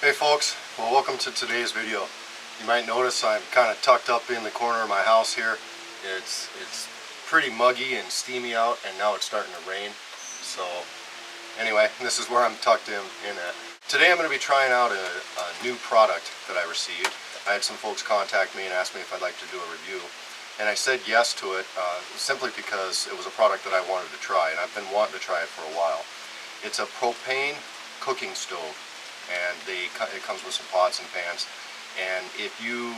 Hey folks, well welcome to today's video. You might notice I'm kind of tucked up in the corner of my house here. It's pretty muggy and steamy out, and now it's starting to rain. So anyway, this is where I'm tucked in at. Today I'm going to be trying out a new product that I received. I had some folks contact me and ask me if I'd like to do a review. And I said yes to it simply because it was a product that I wanted to try, and I've been wanting to try it for a while. It's a propane cooking stove, and it comes with some pots and pans. And if you,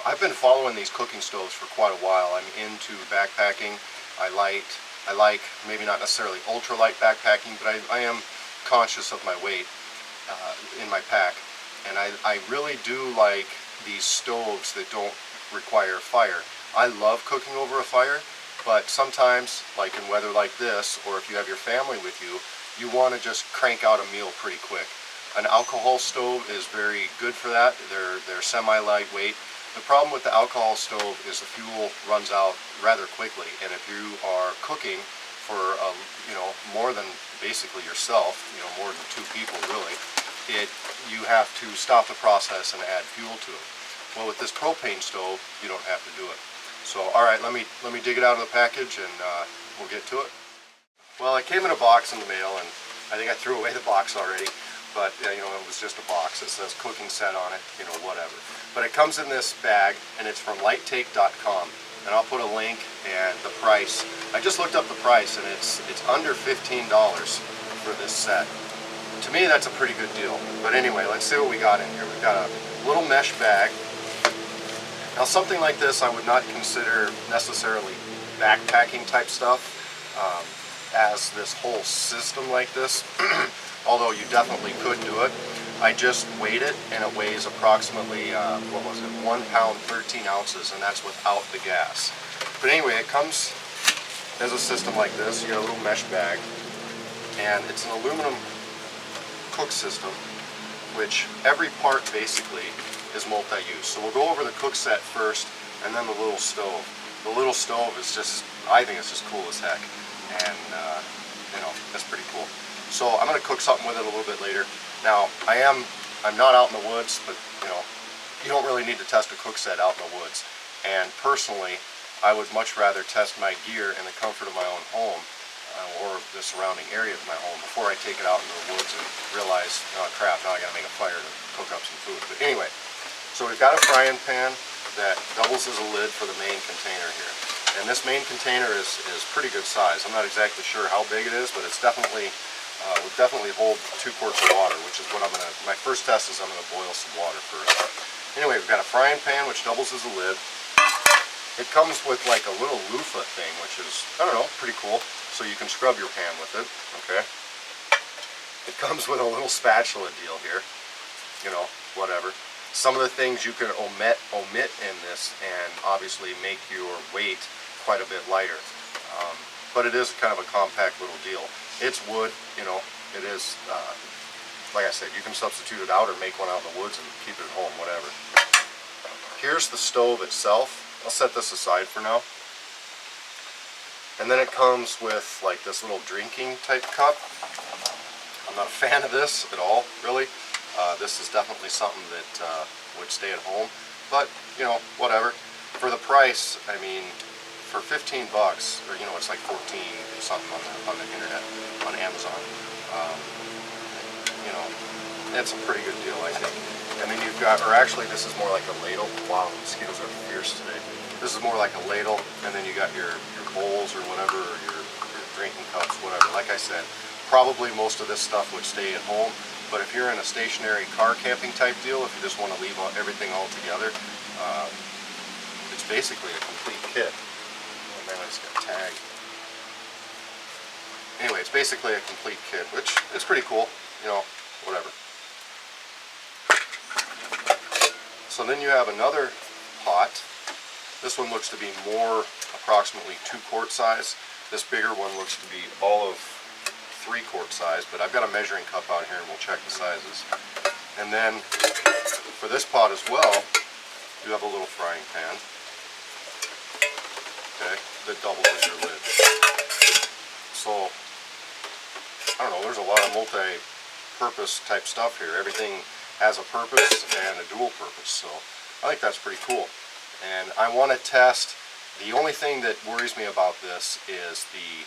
I've been following these cooking stoves for quite a while. I'm into backpacking. I like maybe not necessarily ultralight backpacking, but I am conscious of my weight in my pack. And I really do like these stoves that don't require fire. I love cooking over a fire, but sometimes, like in weather like this, or if you have your family with you, you want to just crank out a meal pretty quick. An alcohol stove is very good for that. They're semi-lightweight. The problem with the alcohol stove is the fuel runs out rather quickly, and if you are cooking for more than basically yourself, more than two people really, you have to stop the process and add fuel to it. Well, with this propane stove, you don't have to do it. So, all right, let me dig it out of the package, and we'll get to it. Well, it came in a box in the mail, and I think I threw away the box already. But it was just a box. It says cooking set on it, whatever. But it comes in this bag, and it's from LighTake.com, and I'll put a link and the price. I just looked up the price, and it's under $15 for this set. To me, that's a pretty good deal. But anyway, let's see what we got in here. We've got a little mesh bag. Now, something like this I would not consider necessarily backpacking type stuff, as this whole system like this. Although you definitely could do it. I just weighed it, and it weighs approximately, 1 pound 13 ounces, and that's without the gas. But anyway, it comes as a system like this. You got a little mesh bag, and it's an aluminum cook system, which every part basically is multi-use. So we'll go over the cook set first, and then the little stove. The little stove is just, I think it's just cool as heck, and that's pretty cool. So I'm going to cook something with it a little bit later. Now, I'm not out in the woods, but you don't really need to test a cook set out in the woods. And personally, I would much rather test my gear in the comfort of my own home, or the surrounding area of my home, before I take it out into the woods and realize, oh crap, now I got to make a fire to cook up some food. But anyway, so we've got a frying pan that doubles as a lid for the main container here. And this main container is pretty good size. I'm not exactly sure how big it is, but it's definitely would definitely hold 2 quarts of water, which is what my first test is I'm going to boil some water first. Anyway, we've got a frying pan which doubles as a lid. It comes with like a little loofah thing, which is, I don't know, pretty cool. So you can scrub your pan with it, okay? It comes with a little spatula deal here, whatever. Some of the things you can omit in this, and obviously make your weight quite a bit lighter. But it is kind of a compact little deal. It's wood, it is, like I said, you can substitute it out or make one out in the woods and keep it at home, whatever. Here's the stove itself. I'll set this aside for now. And then it comes with like this little drinking type cup. I'm not a fan of this at all, really. This is definitely something that would stay at home, but whatever. For the price, I mean, for 15 bucks, or it's like 14 something on the internet, on Amazon. That's a pretty good deal, I think. And then you've got, or actually this is more like a ladle. Wow, the mosquitoes are fierce today. This is more like a ladle, and then you got your bowls or whatever, or your drinking cups, whatever. Like I said, probably most of this stuff would stay at home, but if you're in a stationary car camping type deal, if you just want to leave everything all together, it's basically a complete kit. Oh man, I just got tagged. Anyway, it's basically a complete kit, which is pretty cool, whatever. So then you have another pot. This one looks to be more approximately 2 quart size. This bigger one looks to be all of 3 quart size, but I've got a measuring cup out here and we'll check the sizes. And then for this pot as well, you have a little frying pan, okay, that doubles as your lid. So I don't know, there's a lot of multi-purpose type stuff here. Everything has a purpose and a dual purpose. So I think that's pretty cool. And I want to test, the only thing that worries me about this is the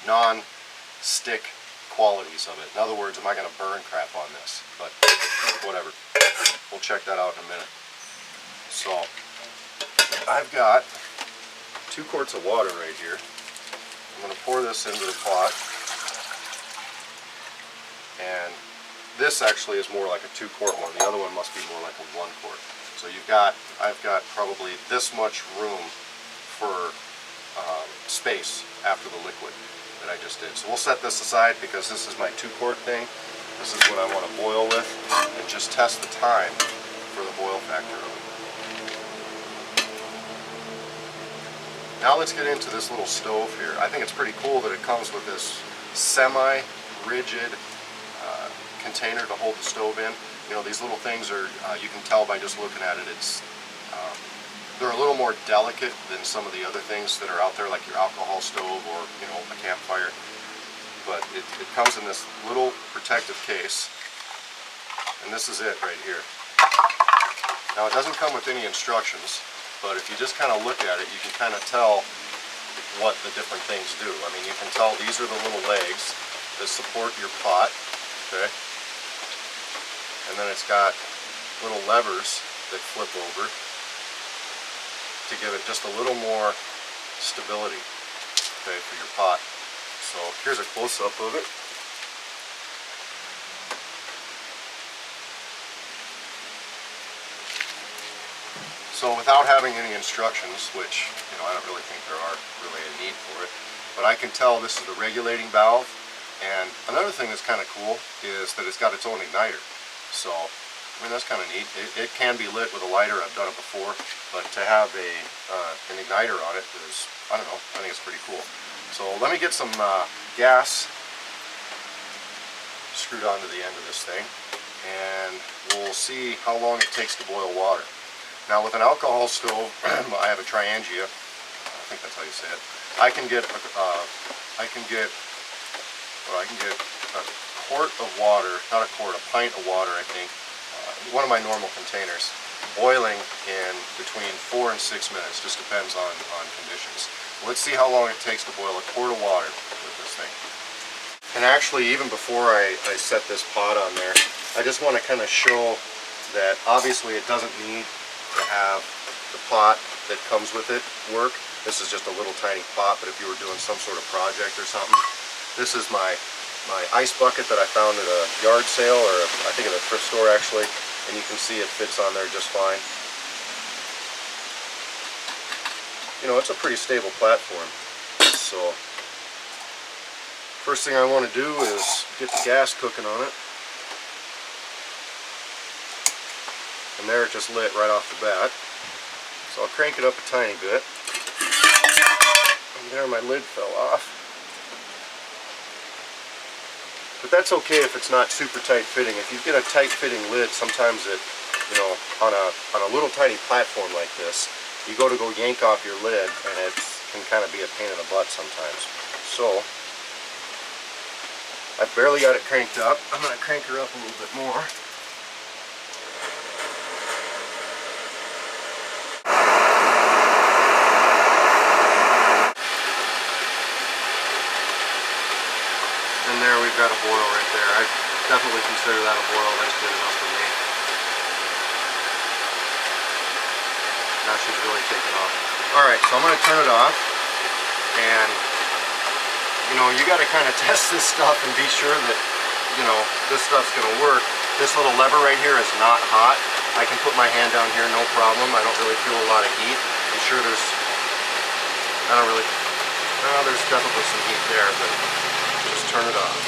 non-stick qualities of it. In other words, am I going to burn crap on this? But whatever. We'll check that out in a minute. So I've got 2 quarts of water right here. I'm going to pour this into the pot. And this actually is more like a 2-quart one. The other one must be more like a 1 quart. So I've got probably this much room for space after the liquid that I just did. So we'll set this aside because this is my 2-quart thing. This is what I want to boil with, and just test the time for the boil factor of it. Now let's get into this little stove here. I think it's pretty cool that it comes with this semi-rigid container to hold the stove in. You know, these little things are, you can tell by just looking at it, they're a little more delicate than some of the other things that are out there, like your alcohol stove or, you know, a campfire. But it comes in this little protective case, and this is it right here. Now it doesn't come with any instructions, but if you just kind of look at it, you can kind of tell what the different things do. I mean, you can tell these are the little legs that support your pot, okay? And then it's got little levers that flip over to give it just a little more stability, okay, for your pot. So here's a close-up of it. So without having any instructions, which, you know, I don't really think there are really a need for it, but I can tell this is the regulating valve. And another thing that's kind of cool is that it's got its own igniter. So, I mean, that's kind of neat. It can be lit with a lighter. I've done it before, but to have an igniter on it is, I don't know, I think it's pretty cool. So let me get some gas screwed onto the end of this thing, and we'll see how long it takes to boil water. Now with an alcohol stove, I have a Triangia, I think that's how you say it. I can get a quart of water, not a quart, a pint of water, I think, one of my normal containers, boiling in between 4 and 6 minutes. Just depends on conditions. Let's see how long it takes to boil a quart of water with this thing. And actually, even before I set this pot on there, I just want to kind of show that obviously it doesn't need to have the pot that comes with it work. This is just a little tiny pot, but if you were doing some sort of project or something, this is my ice bucket that I found at a yard sale, or I think at a thrift store actually, and you can see it fits on there just fine. You know, it's a pretty stable platform. So first thing I want to do is get the gas cooking on it. And there it just lit right off the bat. So I'll crank it up a tiny bit. And there my lid fell off. But that's okay if it's not super tight fitting. If you get a tight fitting lid, sometimes it, you know, on a little tiny platform like this, you go to yank off your lid and it can kind of be a pain in the butt sometimes. So I've barely got it cranked up. I'm going to crank her up a little bit more. And there we've got a boil right there. I definitely consider that a boil. That's good enough for me. Now she's really taking off. Alright, so I'm going to turn it off. And, you know, you got to kind of test this stuff and be sure that, you know, this stuff's going to work. This little lever right here is not hot. I can put my hand down here, no problem. I don't really feel a lot of heat. I'm sure there's, there's definitely some heat there, but just turn it off.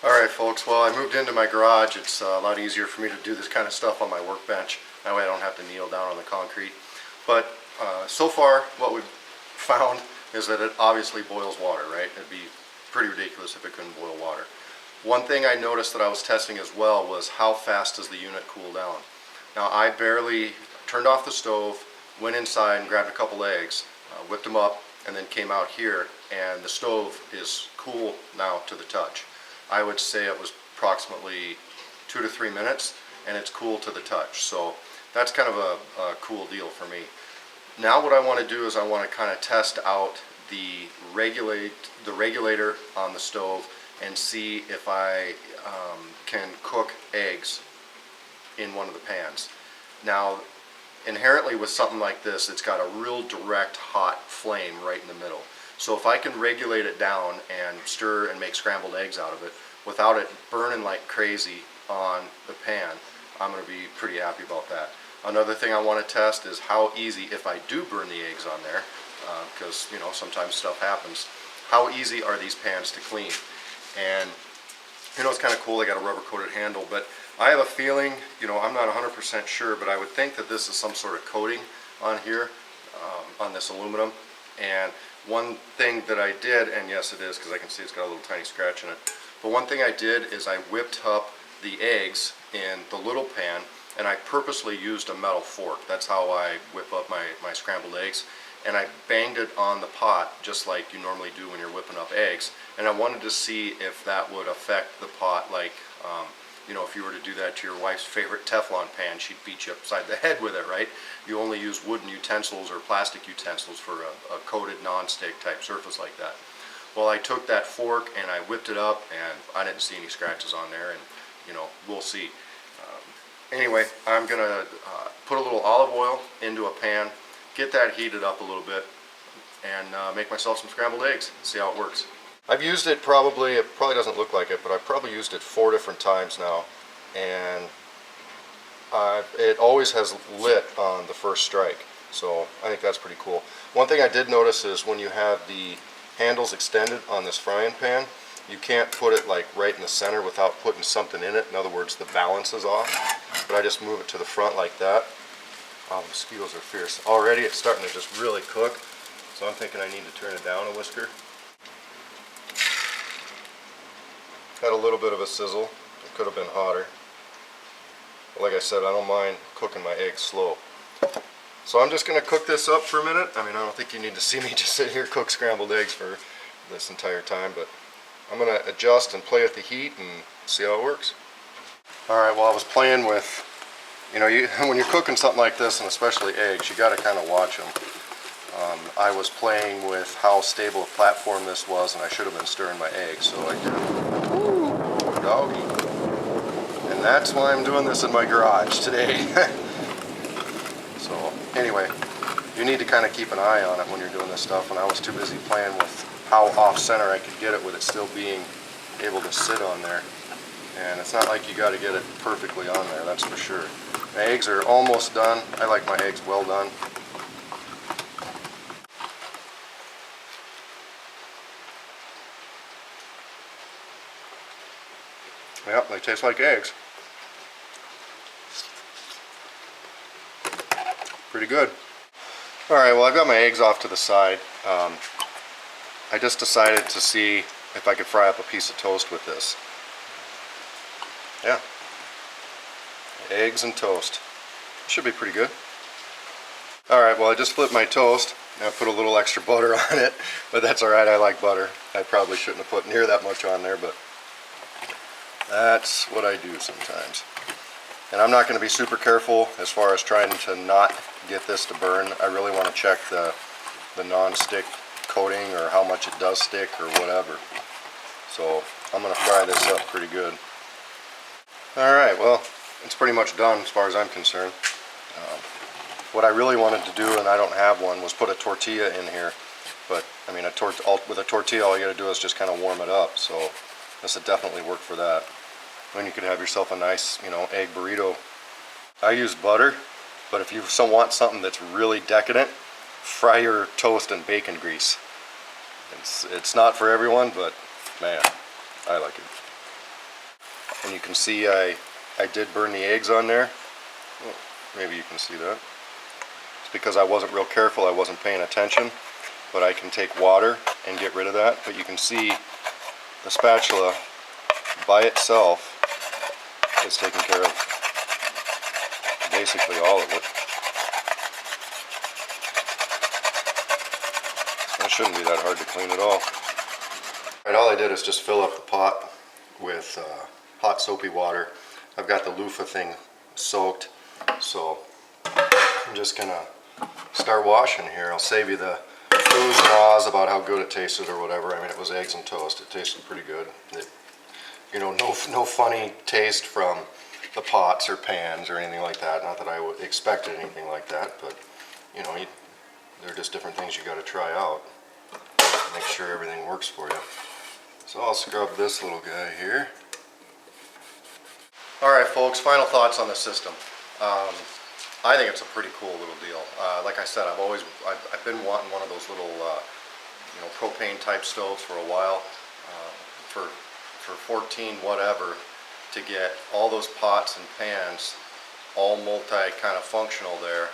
Alright folks, well I moved into my garage. It's a lot easier for me to do this kind of stuff on my workbench. That way I don't have to kneel down on the concrete. But so far what we've found is that it obviously boils water, right? It'd be pretty ridiculous if it couldn't boil water. One thing I noticed that I was testing as well was how fast does the unit cool down. Now I barely turned off the stove, went inside and grabbed a couple eggs, whipped them up, and then came out here, and the stove is cool now to the touch. I would say it was approximately 2 to 3 minutes, and it's cool to the touch. So that's kind of a cool deal for me. Now what I want to do is I want to kind of test out the regulator on the stove and see if I can cook eggs in one of the pans. Now inherently with something like this, it's got a real direct hot flame right in the middle. So if I can regulate it down and stir and make scrambled eggs out of it without it burning like crazy on the pan, I'm going to be pretty happy about that. Another thing I want to test is how easy, if I do burn the eggs on there, because you know sometimes stuff happens, how easy are these pans to clean? And you know, it's kind of cool, they got a rubber coated handle, but I have a feeling, you know, I'm not 100% sure, but I would think that this is some sort of coating on here, on this aluminum. And one thing that I did, and yes it is because I can see it's got a little tiny scratch in it, but one thing I did is I whipped up the eggs in the little pan, and I purposely used a metal fork. That's how I whip up my scrambled eggs. And I banged it on the pot just like you normally do when you're whipping up eggs. And I wanted to see if that would affect the pot, like, you know, if you were to do that to your wife's favorite Teflon pan, she'd beat you upside the head with it, right? You only use wooden utensils or plastic utensils for a coated non-stick type surface like that. Well, I took that fork and I whipped it up, and I didn't see any scratches on there, and you know, we'll see. Anyway, I'm gonna put a little olive oil into a pan, get that heated up a little bit, and make myself some scrambled eggs, see how it works. I've used it probably, it probably doesn't look like it, but I've probably used it 4 different times now, and it always has lit on the first strike, so I think that's pretty cool. One thing I did notice is when you have the handles extended on this frying pan, you can't put it like right in the center without putting something in it. In other words, the balance is off. But I just move it to the front like that. Oh, the mosquitoes are fierce. Already it's starting to just really cook, so I'm thinking I need to turn it down a whisker. Had a little bit of a sizzle. It could have been hotter. But like I said, I don't mind cooking my eggs slow. So I'm just going to cook this up for a minute. I mean, I don't think you need to see me just sit here cook scrambled eggs for this entire time, but I'm going to adjust and play with the heat and see how it works. Alright, well I was playing with, you know, when you're cooking something like this, and especially eggs, you got to kind of watch them. I was playing with how stable a platform this was, and I should have been stirring my eggs, so I did. Ooh, doggy. And that's why I'm doing this in my garage today. So anyway, you need to kind of keep an eye on it when you're doing this stuff, and I was too busy playing with how off-center I could get it with it still being able to sit on there. And it's not like you got to get it perfectly on there, that's for sure. My eggs are almost done. I like my eggs well done. Yep, they taste like eggs. Pretty good. Alright, well I've got my eggs off to the side. I just decided to see if I could fry up a piece of toast with this. Yeah. Eggs and toast. Should be pretty good. Alright, well I just flipped my toast. I put a little extra butter on it, but that's alright, I like butter. I probably shouldn't have put near that much on there, but that's what I do sometimes. And I'm not going to be super careful as far as trying to not get this to burn. I really want to check the non-stick coating or how much it does stick or whatever. So I'm going to fry this up pretty good. Alright, well it's pretty much done as far as I'm concerned. What I really wanted to do, and I don't have one, was put a tortilla in here. But I mean, with a tortilla all you got to do is just kind of warm it up. So this would definitely work for that. Then you could have yourself a nice, you know, egg burrito. I use butter, but if you want something that's really decadent, fry your toast in bacon grease. It's not for everyone, but man, I like it. And you can see I did burn the eggs on there. Oh, maybe you can see that. It's because I wasn't real careful, I wasn't paying attention, but I can take water and get rid of that. But you can see the spatula by itself is taking care of basically all of it. That shouldn't be that hard to clean at all. Alright, all I did is just fill up the pot with hot soapy water. I've got the loofah thing soaked, so I'm just gonna start washing here. I'll save you the oohs and ahs about how good it tasted or whatever. I mean, it was eggs and toast. It tasted pretty good. You know, no funny taste from the pots or pans or anything like that. Not that I would expected anything like that, but you know, they're just different things you got to try out. Make sure everything works for you. So I'll scrub this little guy here. Alright folks, final thoughts on the system. I think it's a pretty cool little deal. Like I said, I've been wanting one of those little you know, propane type stoves for a while. For 14 whatever, to get all those pots and pans all multi kind of functional there,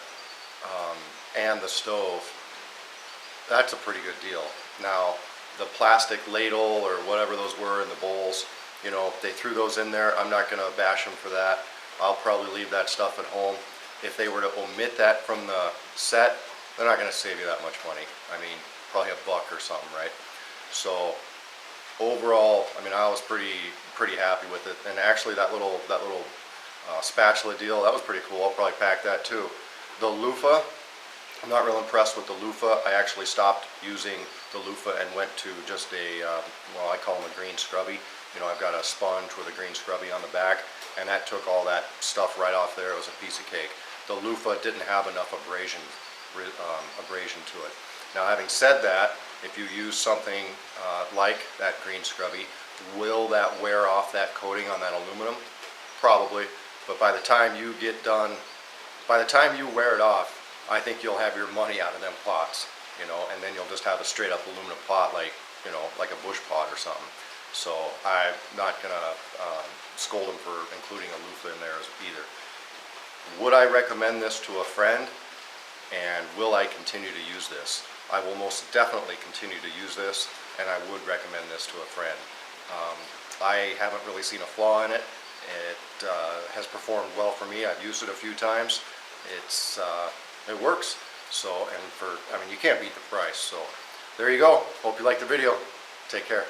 and the stove, that's a pretty good deal. Now the plastic ladle or whatever those were in the bowls, you know, they threw those in there. I'm not going to bash them for that. I'll probably leave that stuff at home. If they were to omit that from the set, they're not going to save you that much money. I mean, probably $1 or something, right? So overall, I mean, I was pretty happy with it. And actually, that little spatula deal, that was pretty cool. I'll probably pack that too. The loofah, I'm not real impressed with the loofah. I actually stopped using the loofah and went to just a, well, I call them a green scrubby. You know, I've got a sponge with a green scrubby on the back, and that took all that stuff right off there. It was a piece of cake. The loofah didn't have enough abrasion to it. Now, having said that, if you use something like that green scrubby, will that wear off that coating on that aluminum? Probably, but by the time you get done, by the time you wear it off, I think you'll have your money out of them pots, you know, and then you'll just have a straight up aluminum pot, like, you know, like a bush pot or something. So I'm not gonna scold them for including a loofah in there either. Would I recommend this to a friend? And will I continue to use this? I will most definitely continue to use this, and I would recommend this to a friend. I haven't really seen a flaw in it. It has performed well for me. I've used it a few times. It works. So, and I mean, you can't beat the price. So there you go. Hope you liked the video. Take care.